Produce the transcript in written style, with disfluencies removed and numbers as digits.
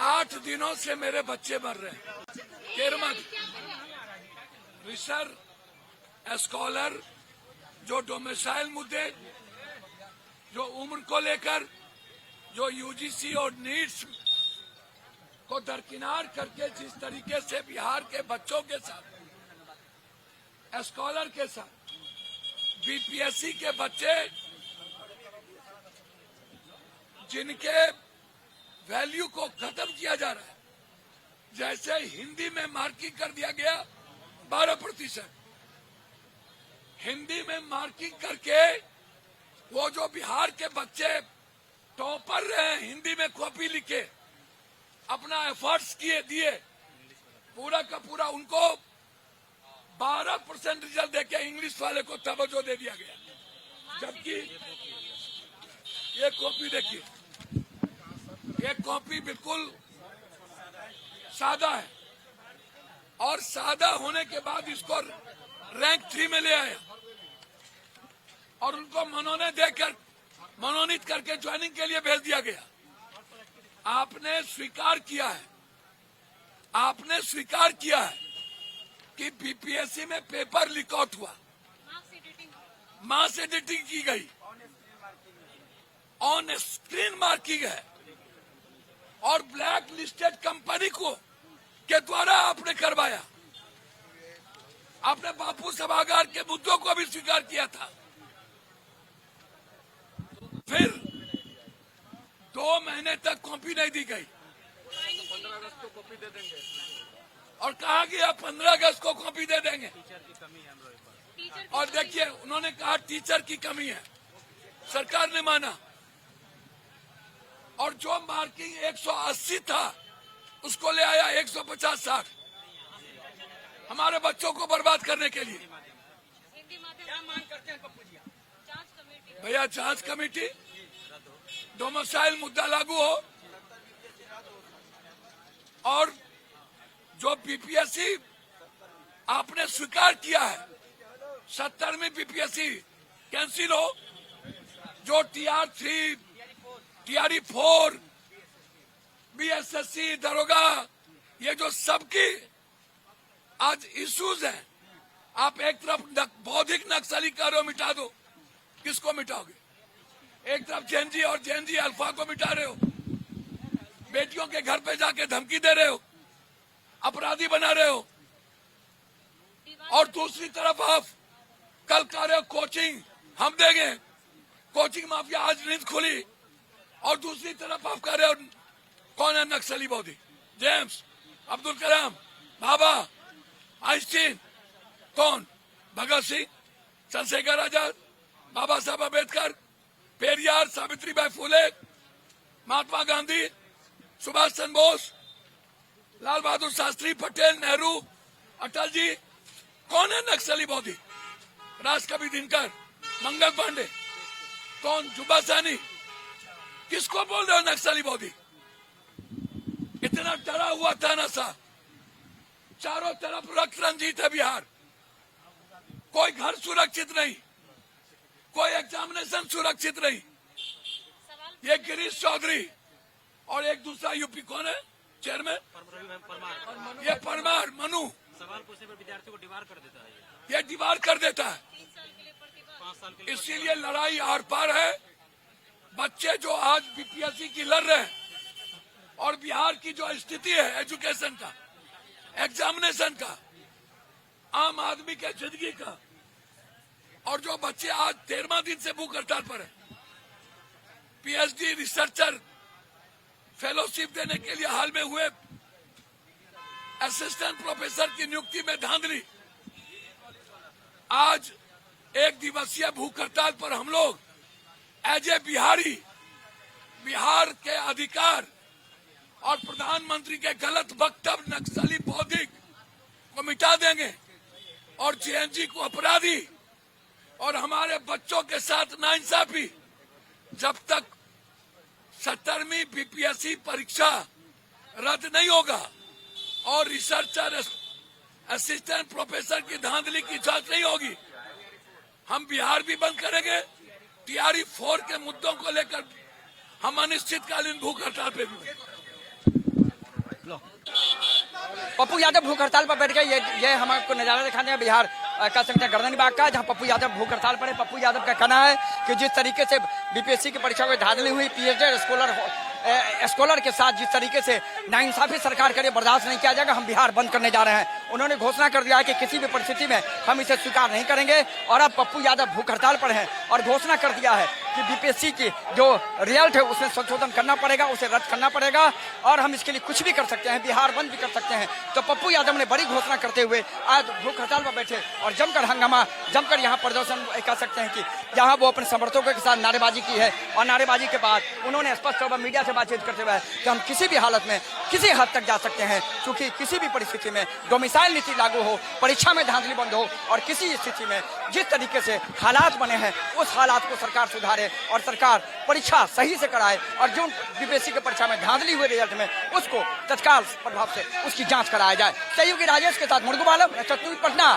8 दिनों से मेरे बच्चे मर रहे हैं। केरमत रिसर्च स्कॉलर जो डोमिसाइल मुद्दे, जो उम्र को लेकर, जो यूजीसी और नीट्स को दरकिनार करके जिस तरीके से बिहार के बच्चों के साथ, स्कॉलर के साथ, बीपीएससी के बच्चे जिनके वैल्यू को खत्म किया जा रहा है, जैसे हिंदी में मार्किंग कर दिया गया 12%, हिंदी में मार्किंग करके वो जो बिहार के बच्चे टॉपर रहे हैं, हिंदी में कॉपी लिखे, अपना एफर्ट्स किए दिए, पूरा का पूरा उनको 12% रिजल्ट देके इंग्लिश वाले को तवज्जो दे दिया गया। जबकि ये कॉपी देखिए, ये कॉपी बिल्कुल सादा है और सादा होने के बाद इसको रैंक 3 में ले आया और उनको मनोनीत करके ज्वाइनिंग के लिए भेज दिया गया। आपने स्वीकार किया है कि बीपीएससी में पेपर लीक आउट हुआ, मास एडिटिंग की गई, ऑन स्क्रीन मार्किंग है और ब्लैक लिस्टेड कंपनी को के द्वारा आपने करवाया। आपने बापू सभागार के मुद्दों को भी स्वीकार किया था। फिर 2 महीने तक कॉपी नहीं दी गई 15 अगस्त को कॉपी दे देंगे और कहा गया 15 अगस्त को कॉपी दे देंगे। टीचर की कमी है हम लोग। और देखिए, उन्होंने कहा टीचर की कमी है, सरकार ने माना और जो मार्किंग 180 था उसको ले आया 150-60 हमारे बच्चों को बर्बाद करने के लिए। क्या मांग करते हैं पप्पू जी? भैया, जांच कमेटी, डोमिसाइल मुद्दा लागू हो और जो बीपीएससी आपने स्वीकार किया है 70वीं बीपीएससी कैंसिल हो, जो TR3, TRE4, बीएसएससी, दरोगा, ये जो सबकी आज इश्यूज हैं, आप एक तरफ बौद्धिक नक्सली कार्यों मिटा दो, किसको मिटाओगे? एक तरफ जेएनजी और जेएनजी अल्फा को मिटा रहे हो, बेटियों के घर पे जाके धमकी दे रहे हो, अपराधी बना रहे हो, और दूसरी तरफ आप कल कह रहे हो कोचिंग हम देंगे, कोचिंग माफिया आज नींद खुली, और दूसरी तरफ आप कह रहे हो कौन है नक्सली बौद्धिक? जेम्स, अब्दुल कलाम, बाबा, आइंस्टीन, कौन? भगत सिंह, चंद्रशेखर आजाद, बाबा साहब अम्बेडकर, पेरियार, सावित्रीबाई फुले, महात्मा गांधी, सुभाष चंद्र बोस, लाल बहादुर शास्त्री, पटेल, नेहरू, अटल जी, कौन है नक्सली बौद्धिक? राजकवि दिनकर, मंगल पांडे, कौन? जुब्बा सानी, किसको बोल रहे हो नक्सली बौद्धिक? इतना डरा हुआ था ना सा, चारों तरफ रक्त रंजित है बिहार, कोई घर सुरक्षित नहीं, कोई एग्जामिनेशन सुरक्षित नहीं। ये गिरीश चौधरी और एक दूसरा यूपी कौन है चेयरमैन? ये परमार मनु, सवाल पूछने पर विद्यार्थियों को डिबार कर देता है, ये डिबार कर देता है। 5 साल के लिए। इसीलिए लड़ाई आर पार है। बच्चे जो आज बीपीएससी की लड़ रहे हैं और बिहार की जो स्थिति है एजुकेशन का, एग्जामिनेशन का, आम आदमी के जिंदगी का, और जो बच्चे आज 13वां दिन से भूख हड़ताल पर है, पीएचडी रिसर्चर फेलोशिप देने के लिए हाल में हुए असिस्टेंट प्रोफेसर की नियुक्ति में धांधली, आज 1 दिवसीय भूख हड़ताल पर हम लोग एज ए बिहारी बिहार के अधिकार और प्रधानमंत्री के गलत वक्तव्य नक्सली बौद्धिक को मिटा देंगे और जेएनजी को अपराधी और हमारे बच्चों के साथ नाइंसाफी, जब तक 70वीं बीपीएससी परीक्षा रद्द नहीं होगा और रिसर्चर असिस्टेंट प्रोफेसर की धांधली की जांच नहीं होगी, हम बिहार भी बंद करेंगे। TRE4 के मुद्दों को लेकर हम अनिश्चितकालीन भूख हड़ताल पे भी पप्पू यादव भूख हड़ताल पर बैठ गए। ये हम आपको नजारा दिखाते हैं बिहार का सकते गर्दनी बाग का, जहां पप्पू यादव भूख हड़ताल पर है। पप्पू यादव का कहना है कि जिस तरीके से बीपीएससी की परीक्षा में धांधली हुई, पीएचडी स्कॉलर के साथ जिस तरीके से नाइंसाफी सरकार करे, बर्दाश्त नहीं किया जाएगा। हम बिहार बंद करने जा रहे हैं। उन्होंने घोषणा कर दिया है कि किसी भी परिस्थिति में हम इसे स्वीकार नहीं करेंगे। और अब पप्पू यादव भूख हड़ताल पर हैं और घोषणा कर दिया है कि बीपीएससी की जो रिजल्ट है उसमें संशोधन करना पड़ेगा, उसे रद्द करना पड़ेगा और हम इसके लिए कुछ भी कर सकते हैं, बिहार बंद भी कर सकते हैं। तो पप्पू यादव ने बड़ी घोषणा करते हुए आज भूख हड़ताल पर बैठे और जमकर हंगामा, जमकर यहाँ प्रदर्शन कह सकते हैं कि यहाँ वो अपने समर्थकों के साथ नारेबाजी की है। और नारेबाजी के बाद उन्होंने स्पष्ट तौर पर मीडिया से बातचीत करते हुए कि हम किसी भी हालत में किसी हद तक जा सकते हैं, क्योंकि किसी भी परिस्थिति में डोमिसाइल नीति लागू हो, परीक्षा में धांधली बंद हो और किसी स्थिति में जिस तरीके से हालात बने हैं उस हालात को सरकार सुधारे और सरकार परीक्षा सही से कराए और जो बीपीएससी की परीक्षा में धांधली हुए रिजल्ट में उसको तत्काल प्रभाव से उसकी जांच कराया जाए। सहयोगी राजेश के साथ मुर्गू बालम, पटना।